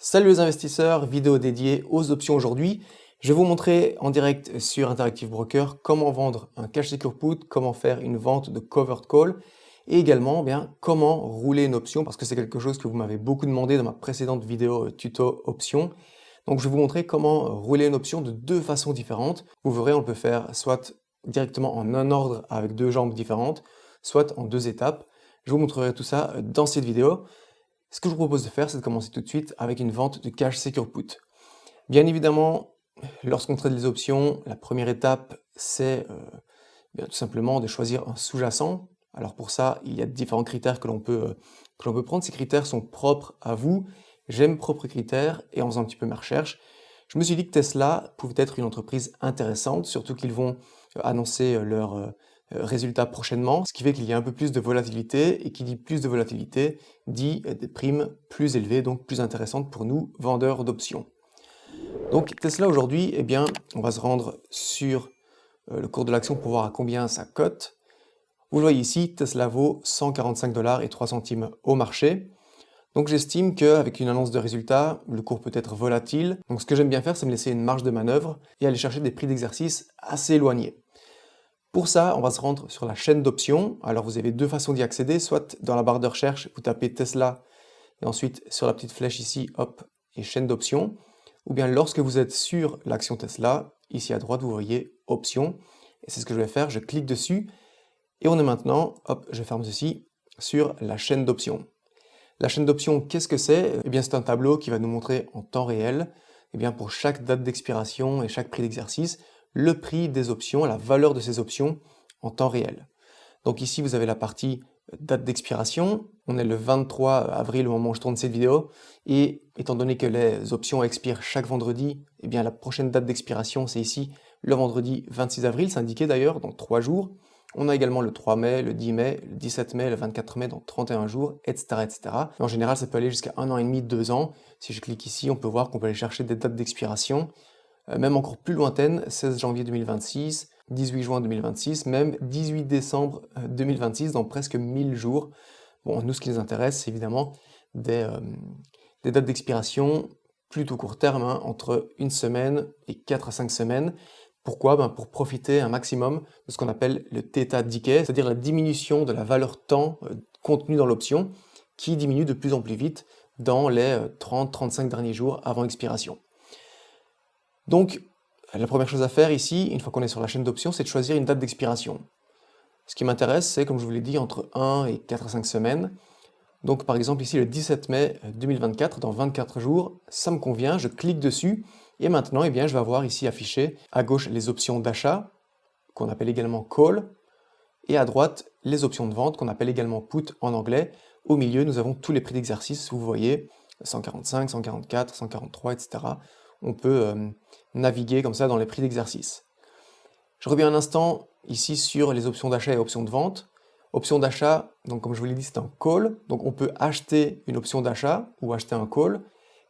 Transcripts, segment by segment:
Salut les investisseurs, vidéo dédiée aux options aujourd'hui. Je vais vous montrer en direct sur Interactive Broker comment vendre un cash secure put, comment faire une vente de covered call et également comment rouler une option parce que c'est quelque chose que vous m'avez beaucoup demandé dans ma précédente vidéo tuto option. Donc je vais vous montrer comment rouler une option de deux façons différentes. Vous verrez, on peut faire soit directement en un ordre avec deux jambes différentes, soit en deux étapes. Je vous montrerai tout ça dans cette vidéo. Ce que je vous propose de faire, c'est de commencer tout de suite avec une vente de cash secure put. Bien évidemment, lorsqu'on traite les options, la première étape, c'est tout simplement de choisir un sous-jacent. Alors pour ça, il y a différents critères que l'on peut prendre. Ces critères sont propres à vous. J'aime propres critères et en faisant un petit peu ma recherche, je me suis dit que Tesla pouvait être une entreprise intéressante, surtout qu'ils vont annoncer leurs résultats prochainement, ce qui fait qu'il y a un peu plus de volatilité, et qui dit plus de volatilité dit des primes plus élevées, donc plus intéressantes pour nous, vendeurs d'options. Donc Tesla aujourd'hui, on va se rendre sur le cours de l'action pour voir à combien ça cote. Vous le voyez ici, Tesla vaut 145 $ et 3 centimes au marché. Donc j'estime qu'avec une annonce de résultats, le cours peut être volatile. Donc ce que j'aime bien faire, c'est me laisser une marge de manœuvre et aller chercher des prix d'exercice assez éloignés. Pour ça, on va se rendre sur la chaîne d'options. Alors vous avez deux façons d'y accéder, soit dans la barre de recherche, vous tapez Tesla, et ensuite sur la petite flèche ici, hop, et chaîne d'options. Ou bien lorsque vous êtes sur l'action Tesla, ici à droite, vous voyez options. Et c'est ce que je vais faire, je clique dessus, et on est maintenant, hop, je ferme ceci, sur la chaîne d'options. La chaîne d'options, qu'est-ce que c'est? C'est un tableau qui va nous montrer en temps réel, pour chaque date d'expiration et chaque prix d'exercice, le prix des options, la valeur de ces options en temps réel. Donc ici, vous avez la partie date d'expiration. On est le 23 avril au moment où je tourne cette vidéo. Et étant donné que les options expirent chaque vendredi, la prochaine date d'expiration, c'est ici le vendredi 26 avril, c'est indiqué d'ailleurs, dans 3 jours. On a également le 3 mai, le 10 mai, le 17 mai, le 24 mai, dans 31 jours, etc. etc. En général, ça peut aller jusqu'à 1 an et demi, 2 ans. Si je clique ici, on peut voir qu'on peut aller chercher des dates d'expiration, même encore plus lointaines, 16 janvier 2026, 18 juin 2026, même 18 décembre 2026, dans presque 1000 jours. Bon, nous, ce qui nous intéresse, c'est évidemment des dates d'expiration plutôt court terme, entre une semaine et 4 à 5 semaines. Pourquoi? Pour profiter un maximum de ce qu'on appelle le θ decay, c'est-à-dire la diminution de la valeur temps contenue dans l'option, qui diminue de plus en plus vite dans les 30-35 derniers jours avant expiration. Donc, la première chose à faire ici, une fois qu'on est sur la chaîne d'options, c'est de choisir une date d'expiration. Ce qui m'intéresse, c'est, comme je vous l'ai dit, entre 1 et 4 à 5 semaines. Donc par exemple ici le 17 mai 2024, dans 24 jours, ça me convient, je clique dessus, et maintenant je vais avoir ici affiché à gauche les options d'achat, qu'on appelle également call, et à droite les options de vente, qu'on appelle également put en anglais. Au milieu, nous avons tous les prix d'exercice, vous voyez, 145, 144, 143, etc. On peut naviguer comme ça dans les prix d'exercice. Je reviens un instant ici sur les options d'achat et options de vente. Option d'achat, donc comme je vous l'ai dit, c'est un call. Donc on peut acheter une option d'achat ou acheter un call.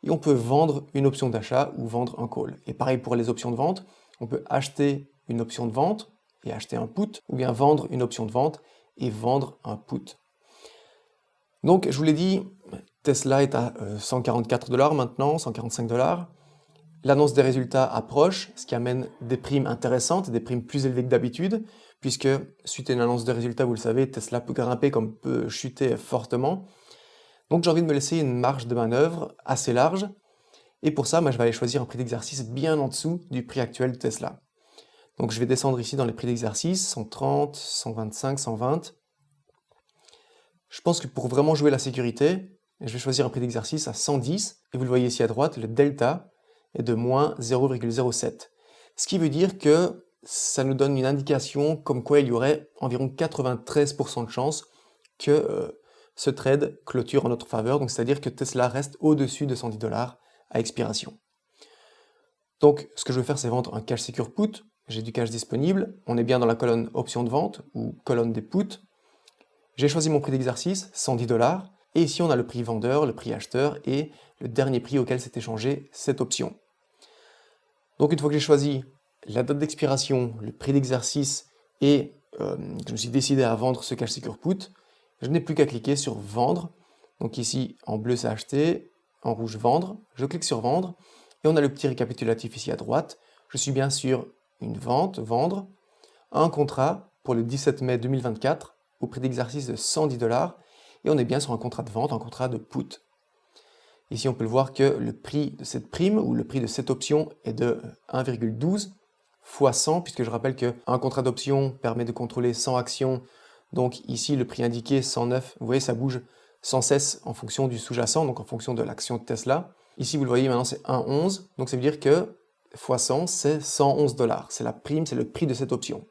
Et on peut vendre une option d'achat ou vendre un call. Et pareil pour les options de vente. On peut acheter une option de vente et acheter un put, ou bien vendre une option de vente et vendre un put. Donc je vous l'ai dit, Tesla est à 144 $ maintenant, 145 $. L'annonce des résultats approche, ce qui amène des primes intéressantes, des primes plus élevées que d'habitude, puisque suite à une annonce de résultats, vous le savez, Tesla peut grimper comme peut chuter fortement. Donc j'ai envie de me laisser une marge de manœuvre assez large, et pour ça, je vais aller choisir un prix d'exercice bien en dessous du prix actuel de Tesla. Donc je vais descendre ici dans les prix d'exercice, 130, 125, 120. Je pense que pour vraiment jouer la sécurité, je vais choisir un prix d'exercice à 110, et vous le voyez ici à droite, le delta est de moins 0,07. Ce qui veut dire que ça nous donne une indication comme quoi il y aurait environ 93% de chances que ce trade clôture en notre faveur, donc c'est-à-dire que Tesla reste au-dessus de 110 $ à expiration. Donc ce que je vais faire, c'est vendre un cash secure put, j'ai du cash disponible, on est bien dans la colonne option de vente ou colonne des puts. J'ai choisi mon prix d'exercice, 110 $, et ici on a le prix vendeur, le prix acheteur et le dernier prix auquel s'est échangée cette option. Donc une fois que j'ai choisi la date d'expiration, le prix d'exercice et que je me suis décidé à vendre ce cash secure put, je n'ai plus qu'à cliquer sur vendre. Donc ici en bleu c'est acheter, en rouge vendre, je clique sur vendre, et on a le petit récapitulatif ici à droite. Je suis bien sur une vente, vendre, un contrat pour le 17 mai 2024 au prix d'exercice de 110 $, et on est bien sur un contrat de vente, un contrat de put. Ici, on peut le voir que le prix de cette prime ou le prix de cette option est de 1,12 fois 100, puisque je rappelle qu'un contrat d'option permet de contrôler 100 actions. Donc ici, le prix indiqué 109, vous voyez, ça bouge sans cesse en fonction du sous-jacent, donc en fonction de l'action de Tesla. Ici, vous le voyez, maintenant c'est 1,11, donc ça veut dire que fois 100, c'est 111 $. C'est la prime, c'est le prix de cette option.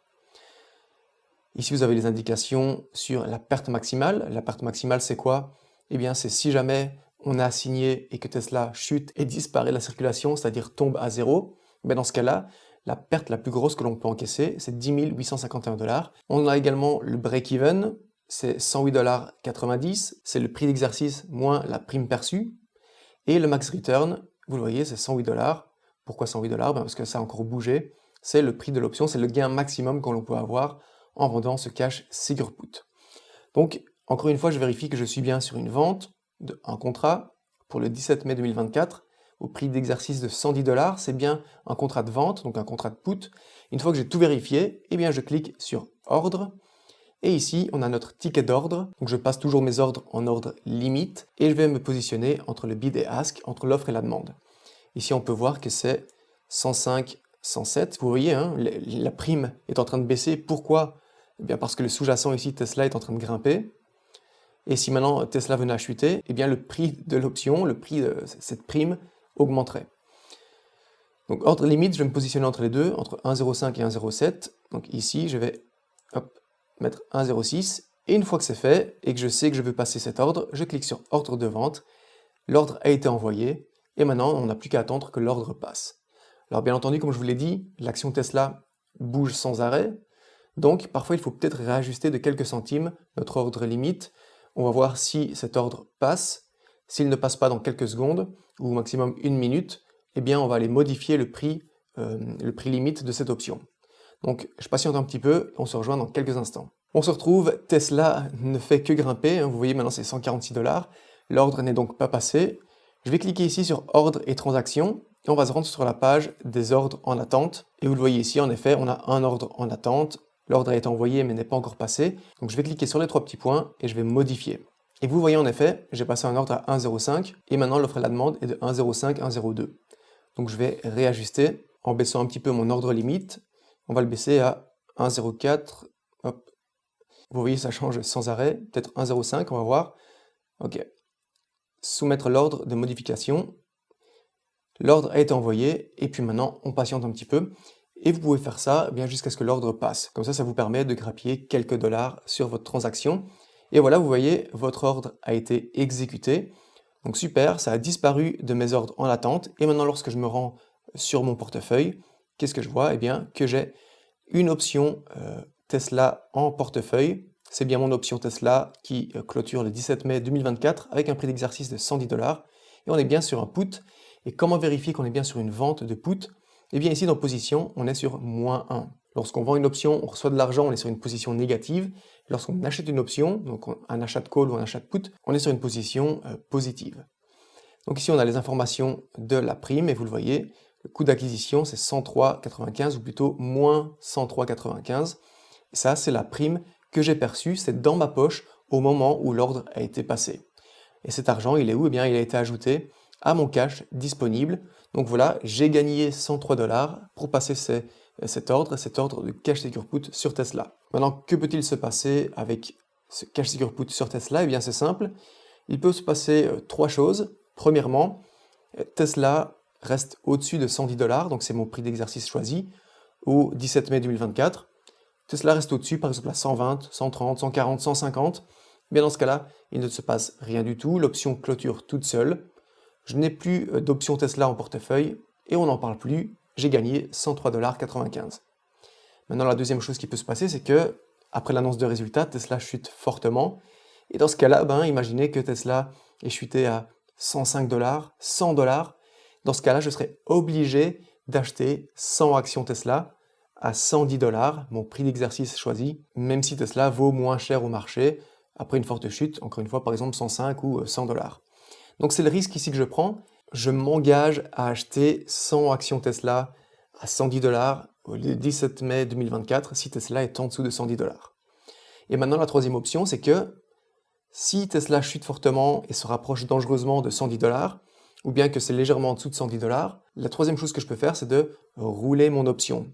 Ici, vous avez les indications sur la perte maximale. La perte maximale, c'est quoi? Eh bien, c'est si jamais on a assigné et que Tesla chute et disparaît de la circulation, c'est-à-dire tombe à zéro, ben dans ce cas-là, la perte la plus grosse que l'on peut encaisser, c'est 10 851 $. On a également le break-even, c'est 108,90 $, c'est le prix d'exercice moins la prime perçue. Et le max return, vous le voyez, c'est 108 $. Pourquoi 108 $? Ben parce que ça a encore bougé. C'est le prix de l'option, c'est le gain maximum que l'on peut avoir en vendant ce cash Secure Put. Donc, encore une fois, je vérifie que je suis bien sur une vente d'un contrat pour le 17 mai 2024 au prix d'exercice de 110 $. C'est bien un contrat de vente, donc un contrat de put. Une fois que j'ai tout vérifié, eh bien je clique sur ordre. Et ici, on a notre ticket d'ordre. Donc je passe toujours mes ordres en ordre limite et je vais me positionner entre le bid et ask, entre l'offre et la demande. Ici, on peut voir que c'est 105, 107. Vous voyez, hein, la prime est en train de baisser. Pourquoi? Eh bien parce que le sous-jacent ici, Tesla, est en train de grimper. Et si maintenant Tesla venait à chuter, eh bien le prix de l'option, le prix de cette prime augmenterait. Donc ordre limite, je vais me positionner entre les deux, entre 1,05 et 1,07. Donc ici, je vais mettre 1,06. Et une fois que c'est fait, et que je sais que je veux passer cet ordre, je clique sur ordre de vente. L'ordre a été envoyé. Et maintenant, on n'a plus qu'à attendre que l'ordre passe. Alors bien entendu, comme je vous l'ai dit, l'action Tesla bouge sans arrêt. Donc parfois, il faut peut-être réajuster de quelques centimes notre ordre limite. On va voir si cet ordre passe. S'il ne passe pas dans quelques secondes, ou au maximum une minute, eh bien on va aller modifier le prix limite de cette option. Donc je patiente un petit peu, on se rejoint dans quelques instants. On se retrouve, Tesla ne fait que grimper, hein, vous voyez maintenant c'est 146 $. L'ordre n'est donc pas passé. Je vais cliquer ici sur ordre et transactions, et on va se rendre sur la page des ordres en attente. Et vous le voyez ici, en effet, on a un ordre en attente. L'ordre a été envoyé mais n'est pas encore passé. Donc je vais cliquer sur les trois petits points et je vais modifier. Et vous voyez en effet, j'ai passé un ordre à 1,05 et maintenant l'offre et la demande est de 1,05, 1,02. Donc je vais réajuster en baissant un petit peu mon ordre limite. On va le baisser à 1,04. Hop. Vous voyez, ça change sans arrêt. Peut-être 1,05, on va voir. Ok. Soumettre l'ordre de modification. L'ordre a été envoyé et puis maintenant on patiente un petit peu. Et vous pouvez faire ça bien jusqu'à ce que l'ordre passe. Comme ça vous permet de grappiller quelques dollars sur votre transaction. Et voilà, vous voyez, votre ordre a été exécuté. Donc super, ça a disparu de mes ordres en attente. Et maintenant, lorsque je me rends sur mon portefeuille, qu'est-ce que je vois? Eh bien, que j'ai une option Tesla en portefeuille. C'est bien mon option Tesla qui clôture le 17 mai 2024 avec un prix d'exercice de 110 $. Et on est bien sur un put. Et comment vérifier qu'on est bien sur une vente de put? Eh bien ici dans position, on est sur -1. Lorsqu'on vend une option, on reçoit de l'argent, on est sur une position négative. Lorsqu'on achète une option, donc un achat de call ou un achat de put, on est sur une position positive. Donc ici on a les informations de la prime et vous le voyez, le coût d'acquisition c'est 103,95 ou plutôt moins 103,95. Ça c'est la prime que j'ai perçue, c'est dans ma poche au moment où l'ordre a été passé. Et cet argent, il est où? Eh bien il a été ajouté à mon cash disponible. Donc voilà, j'ai gagné 103 $ pour passer cet ordre de cash secure put sur Tesla. Maintenant, que peut-il se passer avec ce cash secure put sur Tesla? Eh bien c'est simple, il peut se passer trois choses. Premièrement, Tesla reste au-dessus de 110 $, donc c'est mon prix d'exercice choisi, au 17 mai 2024. Tesla reste au-dessus, par exemple à 120, 130, 140, 150. Bien dans ce cas-là, il ne se passe rien du tout, l'option clôture toute seule. Je n'ai plus d'option Tesla en portefeuille et on n'en parle plus, j'ai gagné 103,95 $. Maintenant, la deuxième chose qui peut se passer, c'est que après l'annonce de résultats, Tesla chute fortement. Et dans ce cas-là, imaginez que Tesla est chuté à 105 $, 100 $. Dans ce cas-là, je serais obligé d'acheter 100 actions Tesla à 110 $, mon prix d'exercice choisi, même si Tesla vaut moins cher au marché après une forte chute, encore une fois, par exemple 105 ou 100 $. Donc c'est le risque ici que je prends. Je m'engage à acheter 100 actions Tesla à 110 $ le 17 mai 2024 si Tesla est en dessous de 110 $. Et maintenant la troisième option, c'est que si Tesla chute fortement et se rapproche dangereusement de 110 $, ou bien que c'est légèrement en dessous de 110 $, la troisième chose que je peux faire, c'est de rouler mon option.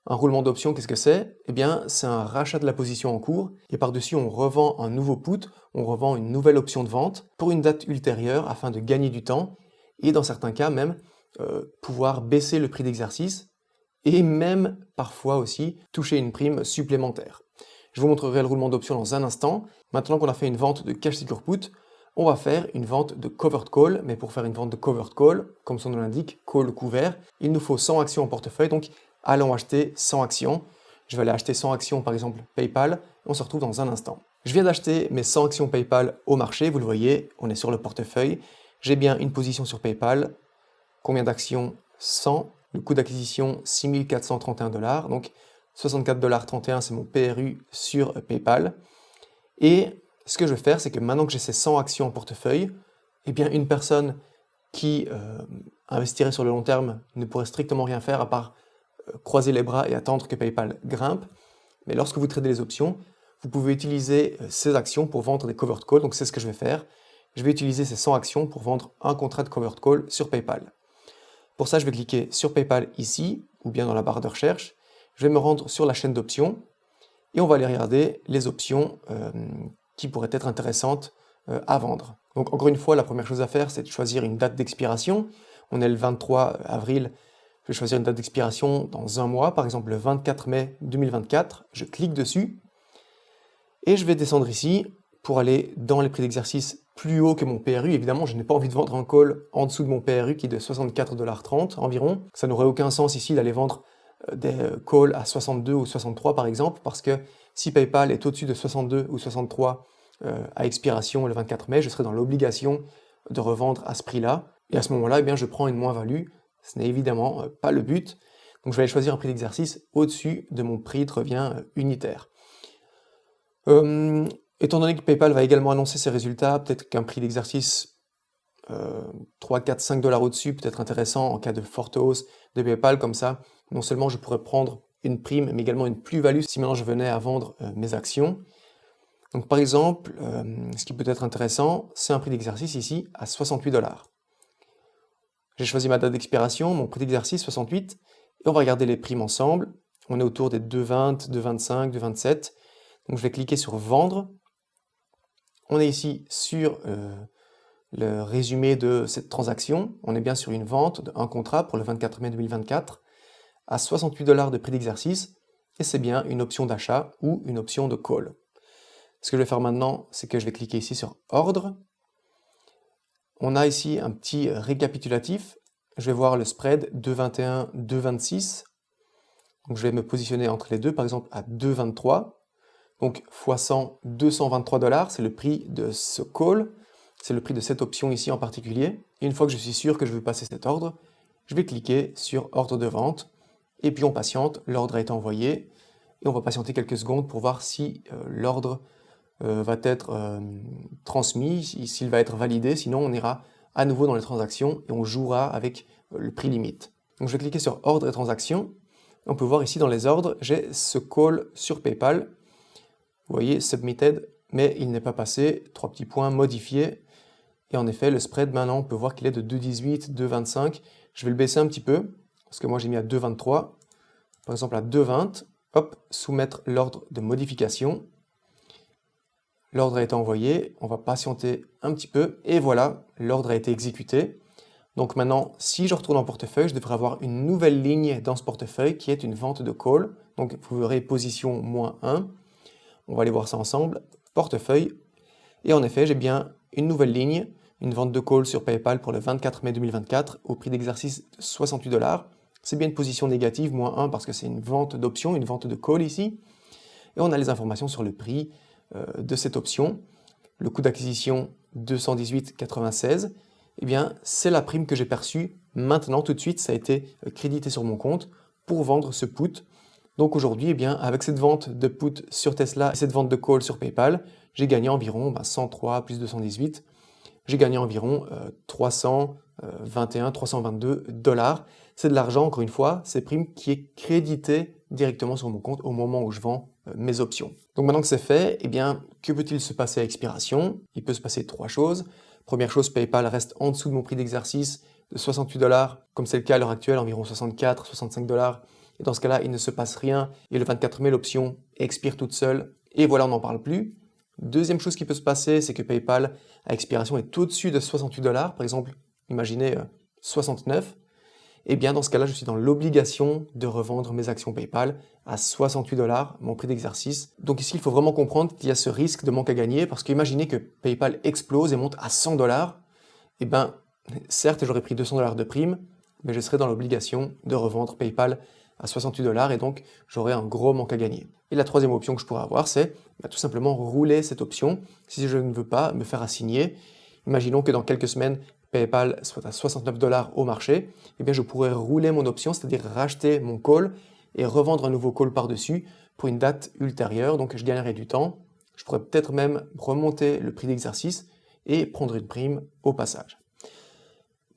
Un roulement d'option, qu'est-ce que c'est? Eh bien, c'est un rachat de la position en cours, et par-dessus, on revend un nouveau put, on revend une nouvelle option de vente pour une date ultérieure afin de gagner du temps, et dans certains cas même, pouvoir baisser le prix d'exercice, et même parfois aussi toucher une prime supplémentaire. Je vous montrerai le roulement d'option dans un instant. Maintenant qu'on a fait une vente de Cash Secure Put, on va faire une vente de Covered Call, mais pour faire une vente de Covered Call, comme son nom l'indique, call couvert, il nous faut 100 actions en portefeuille, donc allons acheter 100 actions. Je vais aller acheter 100 actions par exemple PayPal, on se retrouve dans un instant. Je viens d'acheter mes 100 actions PayPal au marché, vous le voyez, on est sur le portefeuille. J'ai bien une position sur PayPal. Combien d'actions? 100. Le coût d'acquisition, 6 431 $, donc 64,31 $, c'est mon PRU sur PayPal. Et ce que je vais faire, c'est que maintenant que j'ai ces 100 actions en portefeuille, eh bien une personne qui investirait sur le long terme ne pourrait strictement rien faire à part croiser les bras et attendre que PayPal grimpe. Mais lorsque vous tradez les options, vous pouvez utiliser ces actions pour vendre des covered calls. Donc c'est ce que je vais faire. Je vais utiliser ces 100 actions pour vendre un contrat de covered call sur PayPal. Pour ça, je vais cliquer sur PayPal ici, ou bien dans la barre de recherche. Je vais me rendre sur la chaîne d'options et on va aller regarder les options qui pourraient être intéressantes à vendre. Donc encore une fois, la première chose à faire, c'est de choisir une date d'expiration. On est le 23 avril, je vais choisir une date d'expiration dans un mois, par exemple le 24 mai 2024. Je clique dessus et je vais descendre ici pour aller dans les prix d'exercice plus haut que mon PRU. Évidemment, je n'ai pas envie de vendre un call en dessous de mon PRU qui est de 64,30 $ environ. Ça n'aurait aucun sens ici d'aller vendre des calls à 62 ou 63 par exemple, parce que si PayPal est au-dessus de 62 ou 63 à expiration le 24 mai, je serai dans l'obligation de revendre à ce prix-là. Et à ce moment-là, eh bien, je prends une moins-value. Ce n'est évidemment pas le but. Donc je vais aller choisir un prix d'exercice au-dessus de mon prix de revient unitaire. Étant donné que PayPal va également annoncer ses résultats, peut-être qu'un prix d'exercice 3, 4, 5 $ au-dessus peut être intéressant en cas de forte hausse de PayPal. Comme ça, non seulement je pourrais prendre une prime, mais également une plus-value si maintenant je venais à vendre mes actions. Donc par exemple, ce qui peut être intéressant, c'est un prix d'exercice ici à 68 $. J'ai choisi ma date d'expiration, mon prix d'exercice 68, et on va regarder les primes ensemble. On est autour des 2,20, 2,25, 2,27. Donc je vais cliquer sur vendre. On est ici sur le résumé de cette transaction. On est bien sur une vente d'un contrat pour le 24 mai 2024 à 68 $ de prix d'exercice, et c'est bien une option d'achat ou une option de call. Ce que je vais faire maintenant, c'est que je vais cliquer ici sur ordre. On a ici un petit récapitulatif. Je vais voir le spread 2,21, 2,26. Donc je vais me positionner entre les deux, par exemple à 2,23. Donc x 100, 223 $, c'est le prix de ce call. C'est le prix de cette option ici en particulier. Et une fois que je suis sûr que je veux passer cet ordre, je vais cliquer sur ordre de vente. Et puis on patiente, l'ordre a été envoyé. Et on va patienter quelques secondes pour voir si l'ordre va être transmis, s'il va être validé. Sinon, on ira à nouveau dans les transactions et on jouera avec le prix limite. Donc je vais cliquer sur ordre et transaction. On peut voir ici dans les ordres, j'ai ce call sur PayPal. Vous voyez, submitted, mais il n'est pas passé. 3 petits points, modifié. Et en effet, le spread, maintenant, on peut voir qu'il est de 2,18, 2,25. Je vais le baisser un petit peu, parce que moi j'ai mis à 2,23. Par exemple à 2,20. Hop, soumettre l'ordre de modification. L'ordre a été envoyé, on va patienter un petit peu, et voilà, l'ordre a été exécuté. Donc maintenant, si je retourne en portefeuille, je devrais avoir une nouvelle ligne dans ce portefeuille qui est une vente de call. Donc vous verrez position -1. On va aller voir ça ensemble. Portefeuille. Et en effet, j'ai bien une nouvelle ligne, une vente de call sur PayPal pour le 24 mai 2024 au prix d'exercice de 68 $. C'est bien une position négative, -1, parce que c'est une vente d'option, une vente de call ici. Et on a les informations sur le prix de cette option. Le coût d'acquisition 218,96. Eh bien, c'est la prime que j'ai perçue maintenant, tout de suite. Ça a été crédité sur mon compte pour vendre ce put. Donc aujourd'hui, eh bien, avec cette vente de put sur Tesla et cette vente de call sur PayPal, j'ai gagné environ 103 plus 218. j'ai gagné environ 321, 322 $. C'est de l'argent, encore une fois, c'est prime qui est crédité directement sur mon compte au moment où je vends mes options. Donc maintenant que c'est fait, eh bien, que peut-il se passer à expiration? Il peut se passer trois choses. Première chose, PayPal reste en dessous de mon prix d'exercice de 68 $, comme c'est le cas à l'heure actuelle, environ 64, 65 $. Et dans ce cas-là, il ne se passe rien et le 24 mai, l'option expire toute seule et voilà, on n'en parle plus. Deuxième chose qui peut se passer, c'est que PayPal à expiration est au-dessus de 68 $, par exemple, imaginez 69, et bien dans ce cas-là, je suis dans l'obligation de revendre mes actions PayPal à 68 $, mon prix d'exercice. Donc ici, il faut vraiment comprendre qu'il y a ce risque de manque à gagner, parce qu'imaginez que PayPal explose et monte à 100 $, et bien certes, j'aurais pris 200 $ de prime, mais je serais dans l'obligation de revendre PayPal à 68 $, et donc j'aurais un gros manque à gagner. Et la troisième option que je pourrais avoir, c'est tout simplement rouler cette option si je ne veux pas me faire assigner. Imaginons que dans quelques semaines, PayPal soit à 69 $ au marché, et bien je pourrais rouler mon option, c'est-à-dire racheter mon call et revendre un nouveau call par-dessus pour une date ultérieure, donc je gagnerai du temps. Je pourrais peut-être même remonter le prix d'exercice et prendre une prime au passage.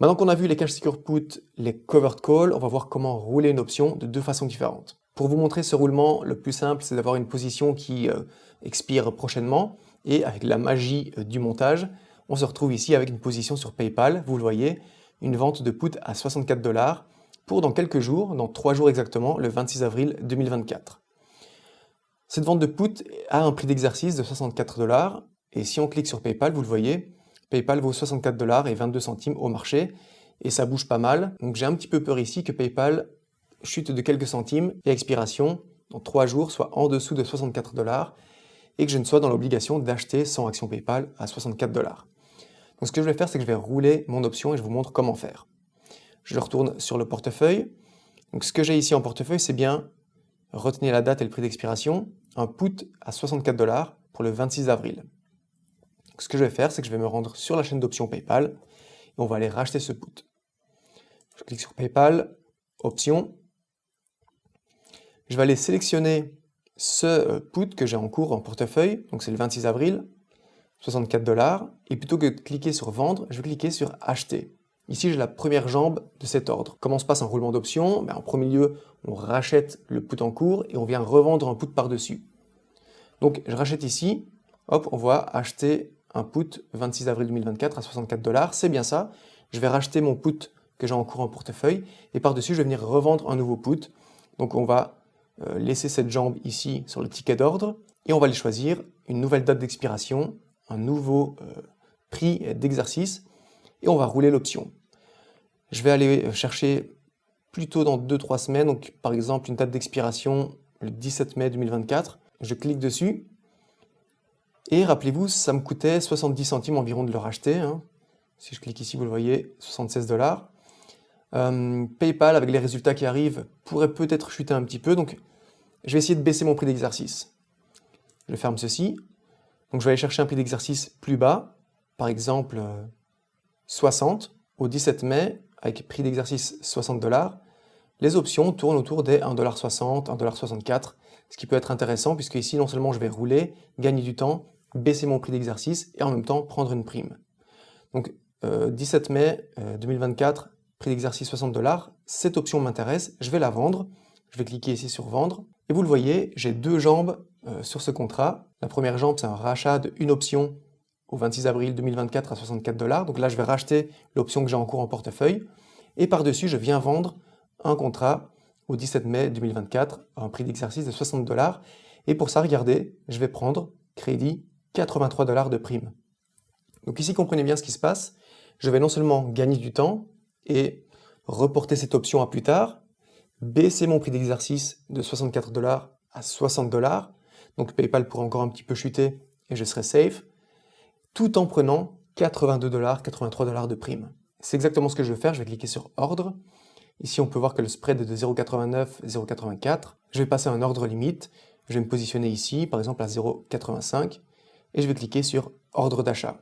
Maintenant qu'on a vu les cash secure put, les covered call, on va voir comment rouler une option de deux façons différentes. Pour vous montrer ce roulement, le plus simple, c'est d'avoir une position qui expire prochainement, et avec la magie du montage, on se retrouve ici avec une position sur PayPal, vous le voyez, une vente de put à 64 $ pour dans quelques jours, dans 3 jours exactement, le 26 avril 2024. Cette vente de put a un prix d'exercice de 64 $, et si on clique sur PayPal, vous le voyez, PayPal vaut 64 $ et 22 centimes au marché, et ça bouge pas mal, donc j'ai un petit peu peur ici que PayPal chute de quelques centimes et à expiration, dans 3 jours, soit en dessous de 64 $, et que je ne sois dans l'obligation d'acheter 100 actions PayPal à 64 $. Donc ce que je vais faire, c'est que je vais rouler mon option et je vous montre comment faire. Je retourne sur le portefeuille. Donc ce que j'ai ici en portefeuille, c'est bien, retenez la date et le prix d'expiration, un put à 64 $ pour le 26 avril. Donc, ce que je vais faire, c'est que je vais me rendre sur la chaîne d'options PayPal et on va aller racheter ce put. Je clique sur PayPal, options. Je vais aller sélectionner ce put que j'ai en cours en portefeuille, donc c'est le 26 avril, 64 $, et plutôt que de cliquer sur vendre, je vais cliquer sur acheter. Ici, j'ai la première jambe de cet ordre. Comment se passe un roulement d'options? En premier lieu, on rachète le put en cours et on vient revendre un put par-dessus. Donc, je rachète ici, hop, on voit acheter un put 26 avril 2024 à 64 $, c'est bien ça. Je vais racheter mon put que j'ai en cours en portefeuille et par-dessus, je vais venir revendre un nouveau put. Donc, on va laisser cette jambe ici sur le ticket d'ordre et on va aller choisir une nouvelle date d'expiration, un nouveau prix d'exercice et on va rouler l'option. Je vais aller chercher plutôt dans 2-3 semaines, donc par exemple une date d'expiration le 17 mai 2024. Je clique dessus et rappelez-vous, ça me coûtait 70 centimes environ de le racheter. Hein. Si je clique ici, vous le voyez, 76 $. PayPal, avec les résultats qui arrivent, pourrait peut-être chuter un petit peu, donc je vais essayer de baisser mon prix d'exercice. Je ferme ceci. Donc je vais aller chercher un prix d'exercice plus bas, par exemple 60 au 17 mai, avec prix d'exercice 60 $. Les options tournent autour des 1,60 $, 1,64 $, ce qui peut être intéressant puisque ici non seulement je vais rouler, gagner du temps, baisser mon prix d'exercice et en même temps prendre une prime. Donc 17 mai 2024, prix d'exercice 60 $, cette option m'intéresse, je vais la vendre, je vais cliquer ici sur vendre et vous le voyez, j'ai deux jambes sur ce contrat. La première jambe, c'est un rachat d'une option au 26 avril 2024 à 64 $. Donc là, je vais racheter l'option que j'ai en cours en portefeuille. Et par-dessus, je viens vendre un contrat au 17 mai 2024 à un prix d'exercice de 60 $. Et pour ça, regardez, je vais prendre crédit 83 $ de prime. Donc ici, comprenez bien ce qui se passe. Je vais non seulement gagner du temps et reporter cette option à plus tard, baisser mon prix d'exercice de 64 $ à 60 $. Donc PayPal pourrait encore un petit peu chuter et je serai safe, tout en prenant 82 $, 83 $ de prime. C'est exactement ce que je vais faire, je vais cliquer sur ordre. Ici, on peut voir que le spread est de 0,89, 0,84. Je vais passer à un ordre limite. Je vais me positionner ici, par exemple à 0,85, et je vais cliquer sur ordre d'achat.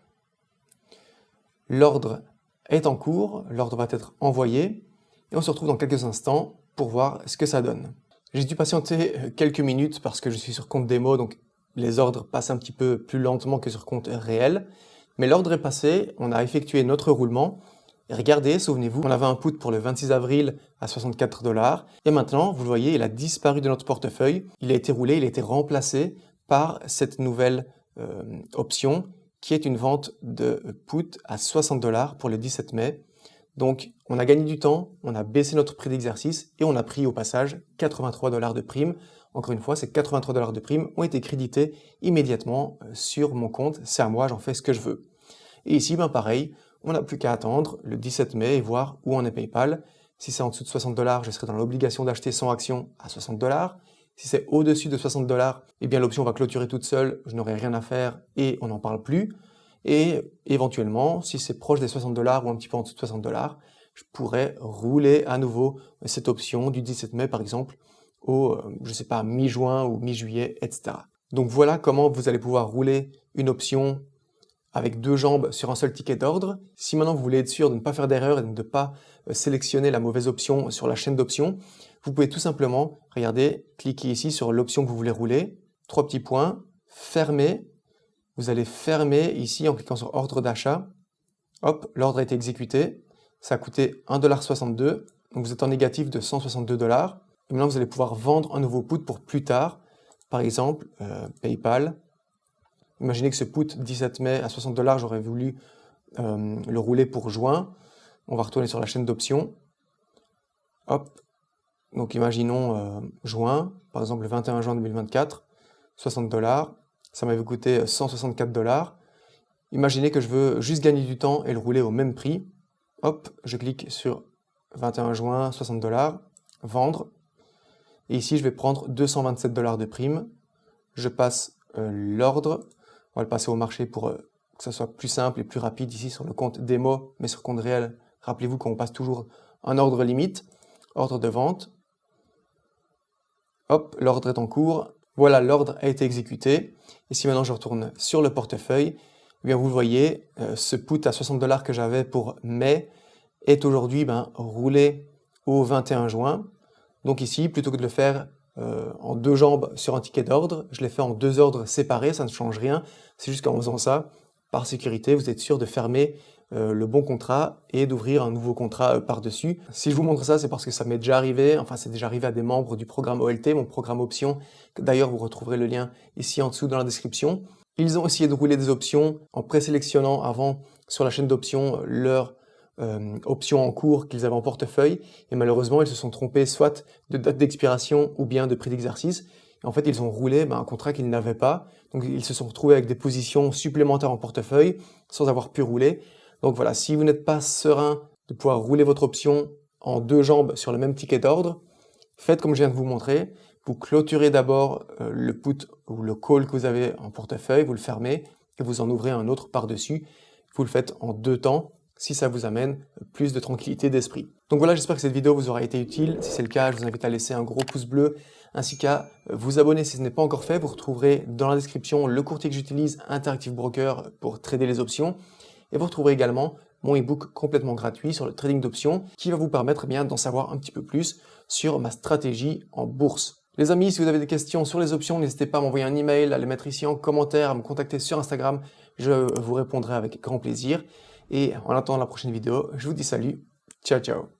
L'ordre est en cours, l'ordre va être envoyé, et on se retrouve dans quelques instants pour voir ce que ça donne. J'ai dû patienter quelques minutes parce que je suis sur compte démo, donc les ordres passent un petit peu plus lentement que sur compte réel. Mais l'ordre est passé, on a effectué notre roulement. Et regardez, souvenez-vous, on avait un put pour le 26 avril à 64 $. Et maintenant, vous le voyez, il a disparu de notre portefeuille. Il a été roulé, il a été remplacé par cette nouvelle option qui est une vente de put à 60 $ pour le 17 mai. Donc, on a gagné du temps, on a baissé notre prix d'exercice et on a pris au passage 83 $ de prime. Encore une fois, ces 83 $ de prime ont été crédités immédiatement sur mon compte. C'est à moi, j'en fais ce que je veux. Et ici, ben pareil, on n'a plus qu'à attendre le 17 mai et voir où en est PayPal. Si c'est en dessous de 60 $, je serai dans l'obligation d'acheter 100 actions à 60 $. Si c'est au-dessus de 60 $, eh bien l'option va clôturer toute seule, je n'aurai rien à faire et on n'en parle plus. Et éventuellement, si c'est proche des 60 $ ou un petit peu en dessous de 60 $, je pourrais rouler à nouveau cette option du 17 mai par exemple au, je sais pas, mi-juin ou mi-juillet, etc. Donc voilà comment vous allez pouvoir rouler une option avec deux jambes sur un seul ticket d'ordre. Si maintenant vous voulez être sûr de ne pas faire d'erreur et de ne pas sélectionner la mauvaise option sur la chaîne d'options, vous pouvez tout simplement, regardez, cliquer ici sur l'option que vous voulez rouler, 3 petits points, fermer. Vous allez fermer ici en cliquant sur ordre d'achat. Hop, l'ordre a été exécuté. Ça a coûté 1,62 $. Donc vous êtes en négatif de 162 $. Et maintenant vous allez pouvoir vendre un nouveau put pour plus tard. Par exemple, PayPal. Imaginez que ce put 17 mai à 60 $, j'aurais voulu le rouler pour juin. On va retourner sur la chaîne d'options. Hop. Donc imaginons juin, par exemple le 21 juin 2024, 60 $. Ça m'avait coûté 164 $. Imaginez que je veux juste gagner du temps et le rouler au même prix. Hop, je clique sur 21 juin, 60 $, vendre. Et ici, je vais prendre 227 $ de prime. Je passe l'ordre. On va le passer au marché pour que ça soit plus simple et plus rapide ici sur le compte démo, mais sur le compte réel. Rappelez-vous qu'on passe toujours un ordre limite. Ordre de vente. Hop, l'ordre est en cours. Voilà, l'ordre a été exécuté. Et si maintenant je retourne sur le portefeuille, eh bien vous voyez, ce put à 60 $ que j'avais pour mai est aujourd'hui roulé au 21 juin. Donc ici, plutôt que de le faire en deux jambes sur un ticket d'ordre, je l'ai fait en deux ordres séparés, ça ne change rien. C'est juste qu'en faisant ça, par sécurité, vous êtes sûr de fermer le bon contrat et d'ouvrir un nouveau contrat par-dessus. Si je vous montre ça, c'est parce que ça m'est déjà arrivé, enfin c'est déjà arrivé à des membres du programme OLT, mon programme option. D'ailleurs, vous retrouverez le lien ici en dessous dans la description. Ils ont essayé de rouler des options en présélectionnant avant sur la chaîne d'options leur options en cours qu'ils avaient en portefeuille, et malheureusement ils se sont trompés soit de date d'expiration ou bien de prix d'exercice. En fait, ils ont roulé un contrat qu'ils n'avaient pas, donc ils se sont retrouvés avec des positions supplémentaires en portefeuille sans avoir pu rouler. Donc voilà, si vous n'êtes pas serein de pouvoir rouler votre option en deux jambes sur le même ticket d'ordre, faites comme je viens de vous montrer. Vous clôturez d'abord le put ou le call que vous avez en portefeuille, vous le fermez et vous en ouvrez un autre par-dessus. Vous le faites en deux temps si ça vous amène plus de tranquillité d'esprit. Donc voilà, j'espère que cette vidéo vous aura été utile. Si c'est le cas, je vous invite à laisser un gros pouce bleu ainsi qu'à vous abonner si ce n'est pas encore fait. Vous retrouverez dans la description le courtier que j'utilise, Interactive Broker, pour trader les options. Et vous retrouverez également mon e-book complètement gratuit sur le trading d'options qui va vous permettre d'en savoir un petit peu plus sur ma stratégie en bourse. Les amis, si vous avez des questions sur les options, n'hésitez pas à m'envoyer un email, à les mettre ici en commentaire, à me contacter sur Instagram. Je vous répondrai avec grand plaisir. Et en attendant la prochaine vidéo, je vous dis salut, ciao ciao.